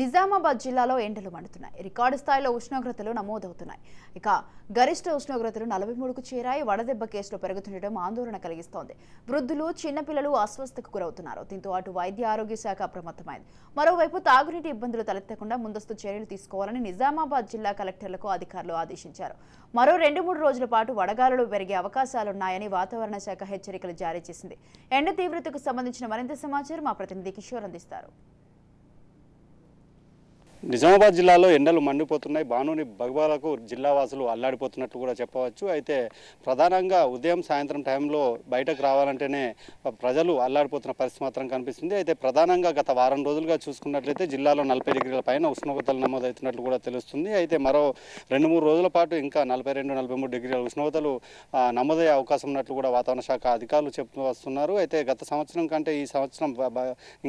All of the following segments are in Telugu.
నిజామాబాద్ జిల్లాలో ఎండలు మండుతున్నాయి. రికార్డు స్థాయిలో ఉష్ణోగ్రతలు నమోదవుతున్నాయి. ఇక గరిష్ట ఉష్ణోగ్రతలు 43కు చేరాయి. వడదెబ్బ కేసులు పెరుగుతుండటం ఆందోళన కలిగిస్తోంది. వృద్ధులు, చిన్నపిల్లలు అస్వస్థతకు గురవుతున్నారు. దీంతో అటు వైద్య ఆరోగ్య శాఖ అప్రమత్తమైంది. మరోవైపు తాగునీటి ఇబ్బందులు తలెత్తకుండా ముందస్తు చర్యలు తీసుకోవాలని నిజామాబాద్ జిల్లా కలెక్టర్లకు అధికారులు ఆదేశించారు. మరో 2-3 రోజుల పాటు వడగాలులు పెరిగే అవకాశాలున్నాయని వాతావరణ శాఖ హెచ్చరికలు జారీ చేసింది. ఎండ తీవ్రతకు సంబంధించిన మరింత సమాచారం మా ప్రతినిధి కిషోర్ అందిస్తారు. నిజామాబాద్ జిల్లాలో ఎండలు మండిపోతున్నాయి. బాణుని బగబాలకు జిల్లావాసులు అల్లాడిపోతున్నట్టు కూడా చెప్పవచ్చు. అయితే ప్రధానంగా ఉదయం సాయంత్రం టైంలో బయటకు రావాలంటేనే ప్రజలు అల్లాడిపోతున్న పరిస్థితి మాత్రం కనిపిస్తుంది. అయితే ప్రధానంగా గత వారం రోజులుగా చూసుకున్నట్లయితే జిల్లాలో 40 డిగ్రీల పైన ఉష్ణోగ్రతలు నమోదవుతున్నట్లు కూడా తెలుస్తుంది. అయితే మరో 2-3 రోజుల పాటు ఇంకా 42-43 డిగ్రీల ఉష్ణోగ్రతలు నమోదయ్యే అవకాశం ఉన్నట్లు కూడా వాతావరణ శాఖ అధికారులు చెప్తూ వస్తున్నారు. అయితే గత సంవత్సరం కంటే ఈ సంవత్సరం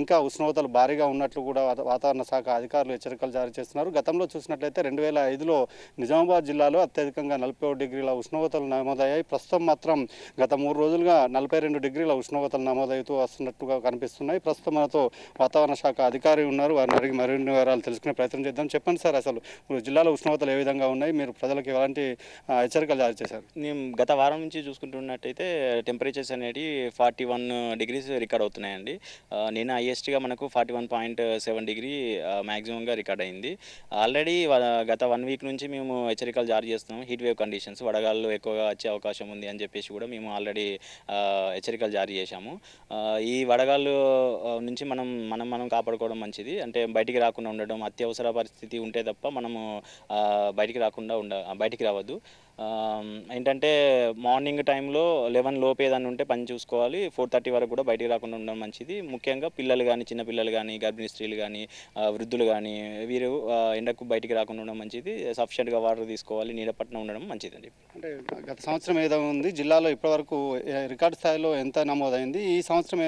ఇంకా ఉష్ణోగ్రతలు భారీగా ఉన్నట్లు కూడా వాతావరణ శాఖ అధికారులు హెచ్చరికలు జారీ చేస్తున్నారు. గతంలో చూసినట్లయితే 2005లో నిజామాబాద్ జిల్లాలో అత్యధికంగా 41 డిగ్రీల ఉష్ణోగ్రతలు నమోదయ్యాయి. ప్రస్తుతం మాత్రం గత 3 రోజులుగా 42 డిగ్రీల ఉష్ణోగ్రతలు నమోదవుతూ వస్తున్నట్టుగా కనిపిస్తున్నాయి. ప్రస్తుతం మనతో వాతావరణ శాఖ అధికారి ఉన్నారు. వారిని అడిగి మరిన్ని వివరాలు తెలుసుకునే ప్రయత్నం చేద్దాం. చెప్పండి సార్, అసలు జిల్లాలో ఉష్ణోగ్రతలు ఏ విధంగా ఉన్నాయి? మీరు ప్రజలకు ఎలాంటి హెచ్చరికలు జారీ చేశారు? మేము గత వారం నుంచి చూసుకుంటున్నట్టయితే టెంపరేచర్స్ అనేవి 41 డిగ్రీస్ రికార్డ్ అవుతున్నాయండి. నేను హైయెస్ట్గా మనకు 41.7 డిగ్రీ మ్యాక్సిమంగా రికార్డ్ అయింది. ఆల్రెడీ గత 1 వీక్ నుంచి మేము హెచ్చరికలు జారీ చేస్తున్నాం. హీట్ వేవ్ కండిషన్స్, వడగాళ్ళు ఎక్కువగా వచ్చే అవకాశం ఉంది అని చెప్పేసి కూడా మేము ఆల్రెడీ హెచ్చరికలు జారీ చేశాము. ఈ వడగాళ్ళు నుంచి మనం కాపాడుకోవడం మంచిది. అంటే బయటికి రాకుండా ఉండడం, అత్యవసర పరిస్థితి ఉంటే తప్ప మనము బయటికి రావద్దు. ఏంటంటే మార్నింగ్ టైంలో 11 లోపు ఏదన్నా ఉంటే పని చూసుకోవాలి. 4:30 వరకు కూడా బయటికి రాకుండా ఉండడం మంచిది. ముఖ్యంగా పిల్లలు కానీ, చిన్నపిల్లలు కానీ, గర్భిణీ స్త్రీలు కానీ, వృద్ధులు కానీ వీరు ఎండకు బయటికి రాకుండా ఉండడం మంచిది. సఫిషియెంట్గా వాటర్ తీసుకోవాలి. నీడ పట్టున ఉండడం మంచిదండి. అంటే గత సంవత్సరం ఏదో ఉంది జిల్లాలో ఇప్పటివరకు రికార్డు స్థాయిలో ఎంత నమోదైంది? ఈ సంవత్సరం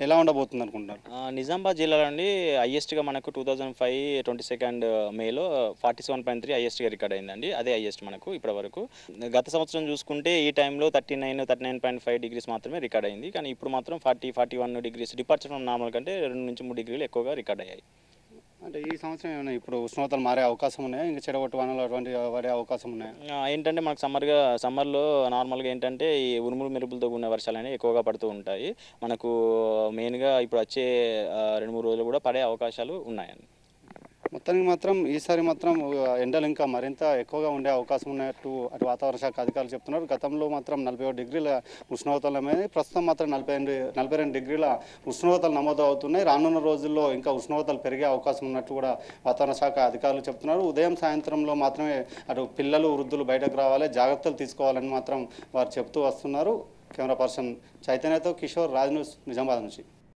ఎలా ఉండబోతుంది అనుకుంటున్నారు? నిజామాబాద్ జిల్లాలో అండి హైయెస్ట్గా మనకు 2005 22 మేలో 47.3 హైయెస్ట్గా రికార్డ్ అయిందండి. అదే హైయెస్ట్ మనకు ఇప్పటివరకు. గత సంవత్సరం చూసుకుంటే ఈ టైంలో 39.5 డిగ్రీస్ మాత్రమే రికార్డ్ అయింది. కానీ ఇప్పుడు మాత్రం 40-41 డిగ్రీస్ డిపార్చర్ ఫ్రమ్ నార్మల్ కంటే 2-3 డిగ్రీలు ఎక్కువగా రికార్డ్ అయ్యాయి. అంటే ఈ సంవత్సరం ఏమైనా ఇప్పుడు ఉష్ణోగ్రతలు మారే అవకాశం ఉన్నాయా? ఇంకా చెడగొట్టు వానలు అటువంటి పడే అవకాశం ఉన్నాయా? ఏంటంటే మనకు సమ్మర్లో నార్మల్గా ఏంటంటే ఈ ఉరుములు మెరుపులతో కూడిన వర్షాలు అనేవి ఎక్కువగా పడుతూ ఉంటాయి. మనకు మెయిన్గా ఇప్పుడు వచ్చే 2-3 రోజులు కూడా పడే అవకాశాలు ఉన్నాయండి. మొత్తానికి మాత్రం ఈసారి మాత్రం ఎండలు ఇంకా మరింత ఎక్కువగా ఉండే అవకాశం ఉన్నట్టు అటు వాతావరణ శాఖ అధికారులు చెప్తున్నారు. గతంలో మాత్రం 41 డిగ్రీల ఉష్ణోగ్రతలు అనేది ప్రస్తుతం మాత్రం 42 డిగ్రీల ఉష్ణోగ్రతలు నమోదు అవుతున్నాయి. రానున్న రోజుల్లో ఇంకా ఉష్ణోగ్రతలు పెరిగే అవకాశం ఉన్నట్టు కూడా వాతావరణ శాఖ అధికారులు చెప్తున్నారు. ఉదయం సాయంత్రంలో మాత్రమే అటు పిల్లలు, వృద్ధులు బయటకు రావాలి, జాగ్రత్తలు తీసుకోవాలని మాత్రం వారు చెప్తూ వస్తున్నారు. కెమెరా పర్సన్ చైతన్యతో కిషోర్, రాజ్ న్యూస్, నిజామాబాద్ నుంచి.